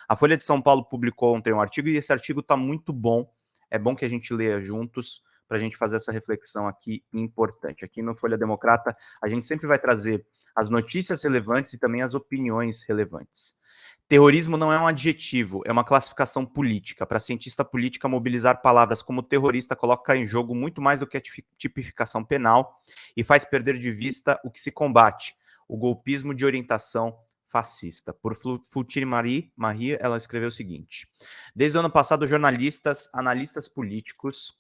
A Folha de São Paulo publicou ontem um artigo e esse artigo está muito bom. É bom que a gente leia juntos para a gente fazer essa reflexão aqui importante. Aqui no Folha Democrata, a gente sempre vai trazer as notícias relevantes e também as opiniões relevantes. Terrorismo não é um adjetivo, é uma classificação política. Para cientista política, mobilizar palavras como terrorista coloca em jogo muito mais do que a tipificação penal e faz perder de vista o que se combate, o golpismo de orientação fascista. Por Fultine Marie, ela escreveu o seguinte: desde o ano passado, jornalistas, analistas políticos,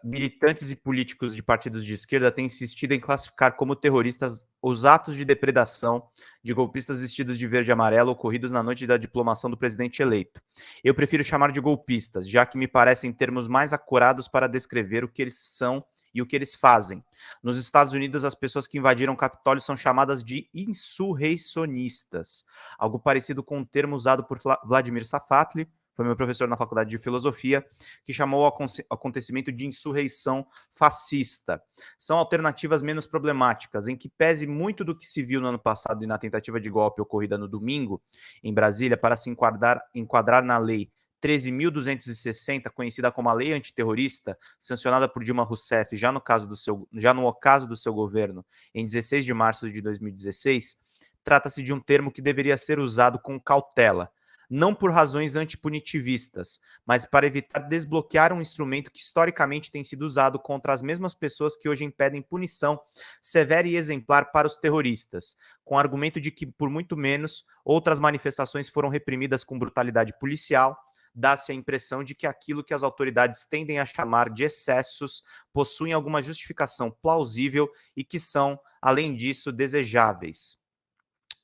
militantes e políticos de partidos de esquerda têm insistido em classificar como terroristas os atos de depredação de golpistas vestidos de verde e amarelo ocorridos na noite da diplomação do presidente eleito. Eu prefiro chamar de golpistas, já que me parecem termos mais acurados para descrever o que eles são e o que eles fazem. Nos Estados Unidos, as pessoas que invadiram o Capitólio são chamadas de insurreicionistas, algo parecido com o termo usado por Vladimir Safatli, foi meu professor na faculdade de filosofia, que chamou o acontecimento de insurreição fascista. São alternativas menos problemáticas, em que pese muito do que se viu no ano passado e na tentativa de golpe ocorrida no domingo, em Brasília, para se enquadrar na lei 13.260, conhecida como a Lei Antiterrorista, sancionada por Dilma Rousseff já no ocaso do seu governo, em 16 de março de 2016, trata-se de um termo que deveria ser usado com cautela, não por razões antipunitivistas, mas para evitar desbloquear um instrumento que historicamente tem sido usado contra as mesmas pessoas que hoje impedem punição severa e exemplar para os terroristas, com o argumento de que, por muito menos, outras manifestações foram reprimidas com brutalidade policial. Dá-se a impressão de que aquilo que as autoridades tendem a chamar de excessos possuem alguma justificação plausível e que são, além disso, desejáveis.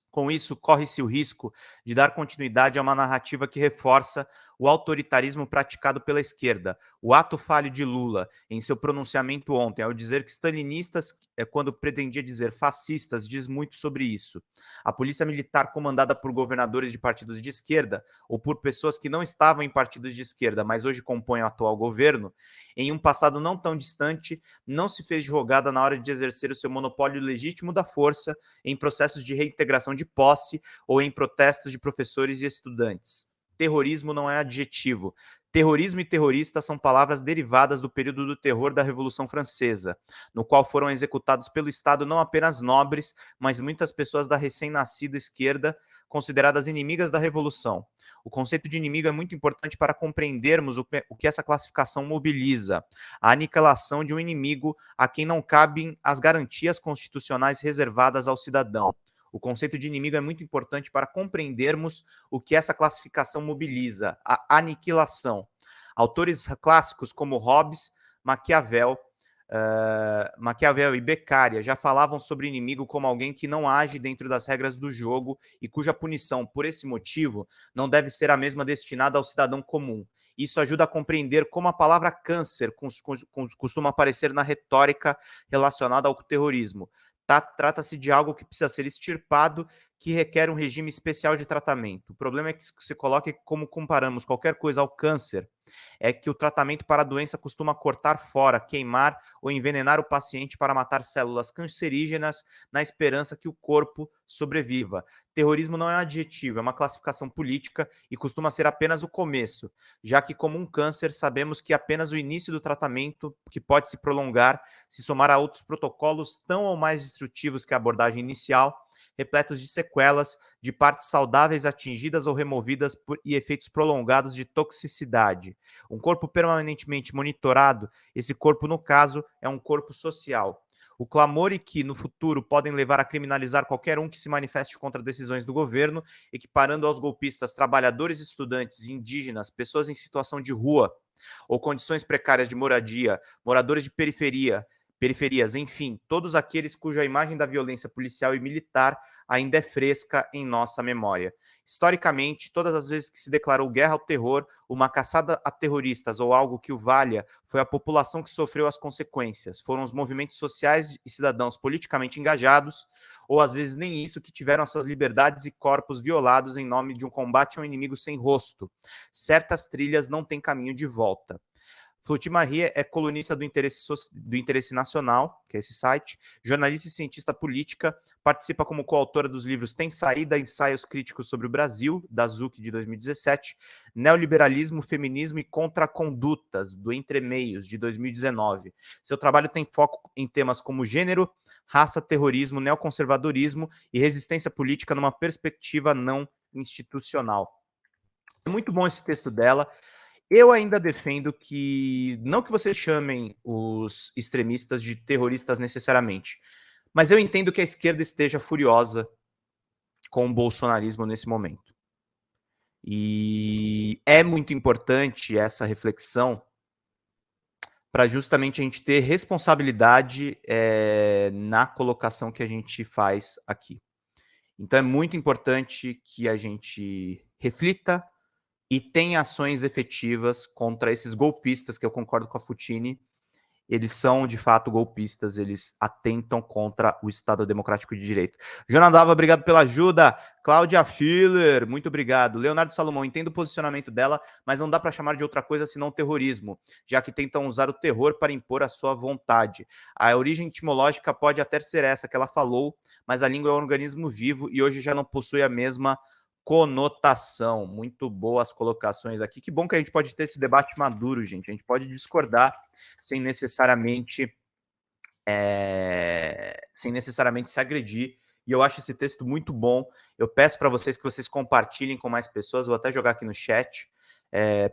Com isso, corre-se o risco de dar continuidade a uma narrativa que reforça o autoritarismo praticado pela esquerda. O ato falho de Lula, em seu pronunciamento ontem, ao dizer que stalinistas, quando pretendia dizer fascistas, diz muito sobre isso. A polícia militar, comandada por governadores de partidos de esquerda, ou por pessoas que não estavam em partidos de esquerda, mas hoje compõem o atual governo, em um passado não tão distante, não se fez de rogada na hora de exercer o seu monopólio legítimo da força em processos de reintegração de posse ou em protestos de professores e estudantes. Terrorismo não é adjetivo. Terrorismo e terrorista são palavras derivadas do período do terror da Revolução Francesa, no qual foram executados pelo Estado não apenas nobres, mas muitas pessoas da recém-nascida esquerda, consideradas inimigas da Revolução. O conceito de inimigo é muito importante para compreendermos o que essa classificação mobiliza: a aniquilação de um inimigo a quem não cabem as garantias constitucionais reservadas ao cidadão. O conceito de inimigo é muito importante para compreendermos o que essa classificação mobiliza: a aniquilação. Autores clássicos como Hobbes, Maquiavel e Beccaria já falavam sobre inimigo como alguém que não age dentro das regras do jogo e cuja punição, por esse motivo, não deve ser a mesma destinada ao cidadão comum. Isso ajuda a compreender como a palavra câncer costuma aparecer na retórica relacionada ao terrorismo. Trata-se de algo que precisa ser extirpado, que requer um regime especial de tratamento. O problema é que se coloca como comparamos qualquer coisa ao câncer, é que o tratamento para a doença costuma cortar fora, queimar ou envenenar o paciente para matar células cancerígenas na esperança que o corpo sobreviva. Terrorismo não é um adjetivo, é uma classificação política e costuma ser apenas o começo, já que, como um câncer, sabemos que apenas o início do tratamento, que pode se prolongar, se somar a outros protocolos tão ou mais destrutivos que a abordagem inicial, repletos de sequelas, de partes saudáveis atingidas ou removidas e efeitos prolongados de toxicidade. Um corpo permanentemente monitorado, esse corpo, no caso, é um corpo social. O clamor e que, no futuro, podem levar a criminalizar qualquer um que se manifeste contra decisões do governo, equiparando aos golpistas trabalhadores, estudantes, indígenas, pessoas em situação de rua ou condições precárias de moradia, moradores de periferias, enfim, todos aqueles cuja imagem da violência policial e militar ainda é fresca em nossa memória. Historicamente, todas as vezes que se declarou guerra ao terror, uma caçada a terroristas ou algo que o valha, foi a população que sofreu as consequências. Foram os movimentos sociais e cidadãos politicamente engajados, ou às vezes nem isso, que tiveram suas liberdades e corpos violados em nome de um combate a um inimigo sem rosto. Certas trilhas não têm caminho de volta. Flotti Marie é colunista do Interesse Nacional, que é esse site, jornalista e cientista política, participa como coautora dos livros Tem Saída, Ensaios Críticos sobre o Brasil, da ZUC de 2017, Neoliberalismo, Feminismo e Contracondutas, do Entre Meios, de 2019. Seu trabalho tem foco em temas como gênero, raça, terrorismo, neoconservadorismo e resistência política numa perspectiva não institucional. É muito bom esse texto dela. Eu ainda defendo que, não que vocês chamem os extremistas de terroristas necessariamente, mas eu entendo que a esquerda esteja furiosa com o bolsonarismo nesse momento. E é muito importante essa reflexão para justamente a gente ter responsabilidade na colocação que a gente faz aqui. Então é muito importante que a gente reflita e tenha ações efetivas contra esses golpistas, que eu concordo com a Futini. Eles são, de fato, golpistas, eles atentam contra o Estado Democrático de Direito. Jonadava, obrigado pela ajuda. Cláudia Filler, muito obrigado. Leonardo Salomão, entendo o posicionamento dela, mas não dá para chamar de outra coisa senão terrorismo, já que tentam usar o terror para impor a sua vontade. A origem etimológica pode até ser essa que ela falou, mas a língua é um organismo vivo e hoje já não possui a mesma conotação. Muito boas colocações aqui. Que bom que a gente pode ter esse debate maduro, gente. A gente pode discordar sem necessariamente se agredir. E eu acho esse texto muito bom. Eu peço para vocês que vocês compartilhem com mais pessoas. Vou até jogar aqui no chat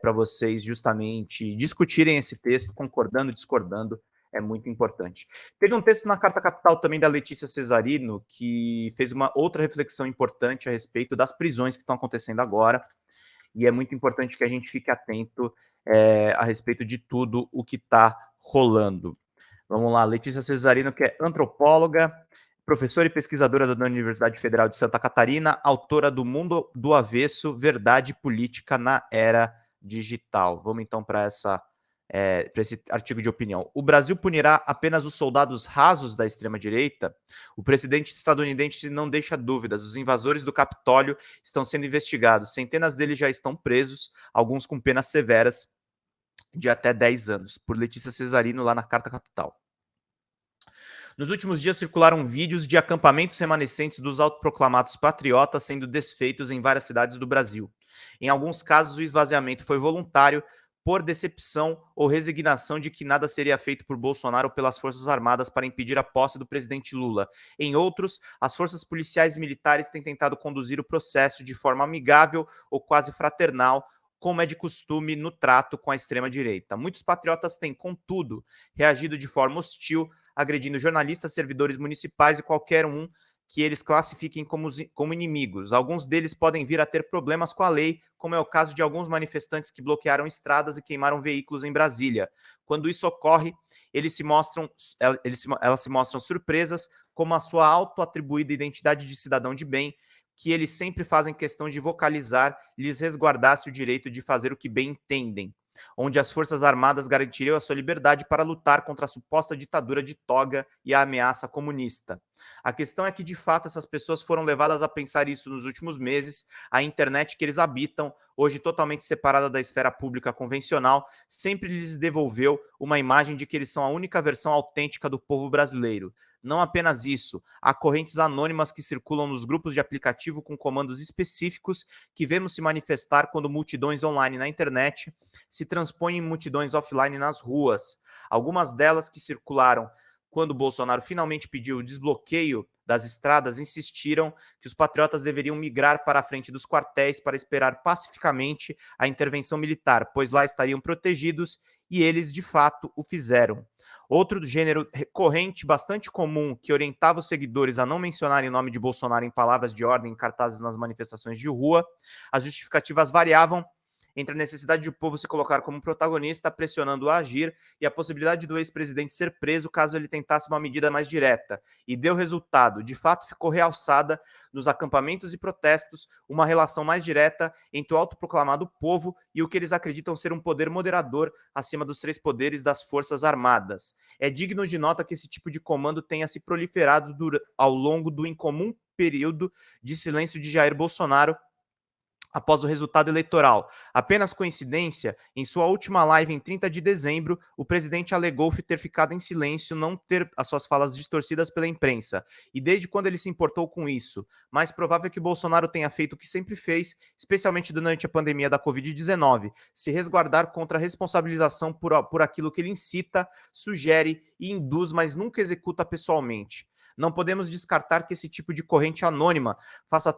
para vocês justamente discutirem esse texto, concordando, discordando. É muito importante. Teve um texto na Carta Capital também da Letícia Cesarino, que fez uma outra reflexão importante a respeito das prisões que estão acontecendo agora. E é muito importante que a gente fique atento a respeito de tudo o que está rolando. Vamos lá, Letícia Cesarino, que é antropóloga, professora e pesquisadora da Universidade Federal de Santa Catarina, autora do Mundo do Avesso, Verdade Política na Era Digital. Vamos então para esse artigo de opinião. O Brasil punirá apenas os soldados rasos da extrema-direita? O presidente estadunidense não deixa dúvidas. Os invasores do Capitólio estão sendo investigados. Centenas deles já estão presos, alguns com penas severas de até 10 anos. Por Letícia Cesarino, lá na Carta Capital. Nos últimos dias circularam vídeos de acampamentos remanescentes dos autoproclamados patriotas sendo desfeitos em várias cidades do Brasil. Em alguns casos, o esvaziamento foi voluntário, por decepção ou resignação de que nada seria feito por Bolsonaro ou pelas Forças Armadas para impedir a posse do presidente Lula. Em outros, as forças policiais e militares têm tentado conduzir o processo de forma amigável ou quase fraternal, como é de costume no trato com a extrema-direita. Muitos patriotas têm, contudo, reagido de forma hostil, agredindo jornalistas, servidores municipais e qualquer um que eles classifiquem como inimigos. Alguns deles podem vir a ter problemas com a lei, como é o caso de alguns manifestantes que bloquearam estradas e queimaram veículos em Brasília. Quando isso ocorre, elas se mostram surpresas, como a sua auto-atribuída identidade de cidadão de bem, que eles sempre fazem questão de vocalizar e lhes resguardasse o direito de fazer o que bem entendem, onde as Forças Armadas garantiriam a sua liberdade para lutar contra a suposta ditadura de toga e a ameaça comunista. A questão é que, de fato, essas pessoas foram levadas a pensar isso nos últimos meses. A internet que eles habitam, hoje totalmente separada da esfera pública convencional, sempre lhes devolveu uma imagem de que eles são a única versão autêntica do povo brasileiro. Não apenas isso, há correntes anônimas que circulam nos grupos de aplicativo com comandos específicos que vemos se manifestar quando multidões online na internet se transpõem em multidões offline nas ruas. Algumas delas que circularam quando Bolsonaro finalmente pediu o desbloqueio das estradas, insistiram que os patriotas deveriam migrar para a frente dos quartéis para esperar pacificamente a intervenção militar, pois lá estariam protegidos, e eles, de fato, o fizeram. Outro gênero recorrente, bastante comum, que orientava os seguidores a não mencionarem o nome de Bolsonaro em palavras de ordem em cartazes nas manifestações de rua, as justificativas variavam entre a necessidade de o povo se colocar como protagonista, pressionando a agir, e a possibilidade do ex-presidente ser preso caso ele tentasse uma medida mais direta. E deu resultado. De fato, ficou realçada nos acampamentos e protestos uma relação mais direta entre o autoproclamado povo e o que eles acreditam ser um poder moderador acima dos três poderes das Forças Armadas. É digno de nota que esse tipo de comando tenha se proliferado ao longo do incomum período de silêncio de Jair Bolsonaro, após o resultado eleitoral. Apenas coincidência, em sua última live em 30 de dezembro, o presidente alegou ter ficado em silêncio, não ter as suas falas distorcidas pela imprensa. E desde quando ele se importou com isso? Mais provável que Bolsonaro tenha feito o que sempre fez, especialmente durante a pandemia da Covid-19, se resguardar contra a responsabilização por aquilo que ele incita, sugere e induz, mas nunca executa pessoalmente. Não podemos descartar que esse tipo de corrente anônima faça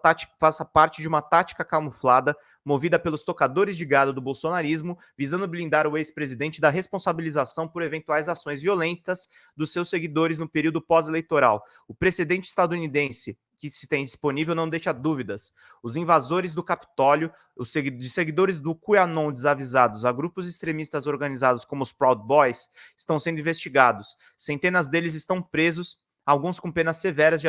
parte de uma tática camuflada, movida pelos tocadores de gado do bolsonarismo, visando blindar o ex-presidente da responsabilização por eventuais ações violentas dos seus seguidores no período pós-eleitoral. O precedente estadunidense que se tem disponível não deixa dúvidas. Os invasores do Capitólio, os seguidores do QAnon desavisados a grupos extremistas organizados como os Proud Boys, estão sendo investigados. Centenas deles estão presos, alguns com penas severas de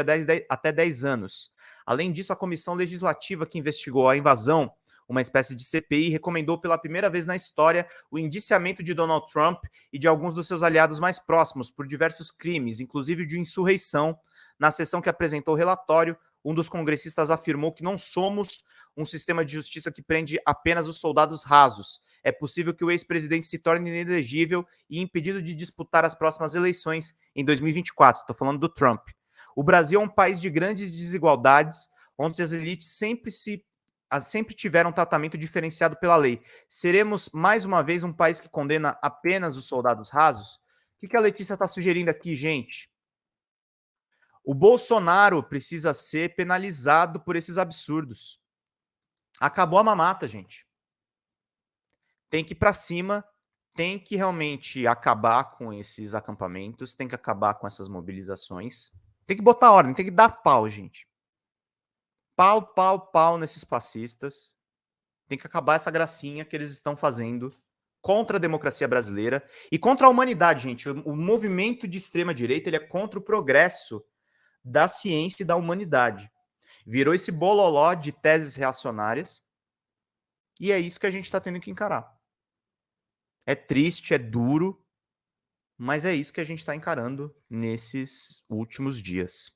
até 10 anos. Além disso, a Comissão Legislativa que investigou a invasão, uma espécie de CPI, recomendou pela primeira vez na história o indiciamento de Donald Trump e de alguns dos seus aliados mais próximos por diversos crimes, inclusive de insurreição. Na sessão que apresentou o relatório, um dos congressistas afirmou que não somos um sistema de justiça que prende apenas os soldados rasos. É possível que o ex-presidente se torne inelegível e impedido de disputar as próximas eleições em 2024. Estou falando do Trump. O Brasil é um país de grandes desigualdades, onde as elites sempre tiveram um tratamento diferenciado pela lei. Seremos, mais uma vez, um país que condena apenas os soldados rasos? O que a Letícia está sugerindo aqui, gente? O Bolsonaro precisa ser penalizado por esses absurdos. Acabou a mamata, gente. Tem que ir para cima, tem que realmente acabar com esses acampamentos, tem que acabar com essas mobilizações, tem que botar ordem, tem que dar pau, gente. Pau, pau, pau nesses fascistas. Tem que acabar essa gracinha que eles estão fazendo contra a democracia brasileira e contra a humanidade, gente. O movimento de extrema-direita ele é contra o progresso da ciência e da humanidade. Virou esse bololó de teses reacionárias e é isso que a gente está tendo que encarar. É triste, é duro, mas é isso que a gente está encarando nesses últimos dias.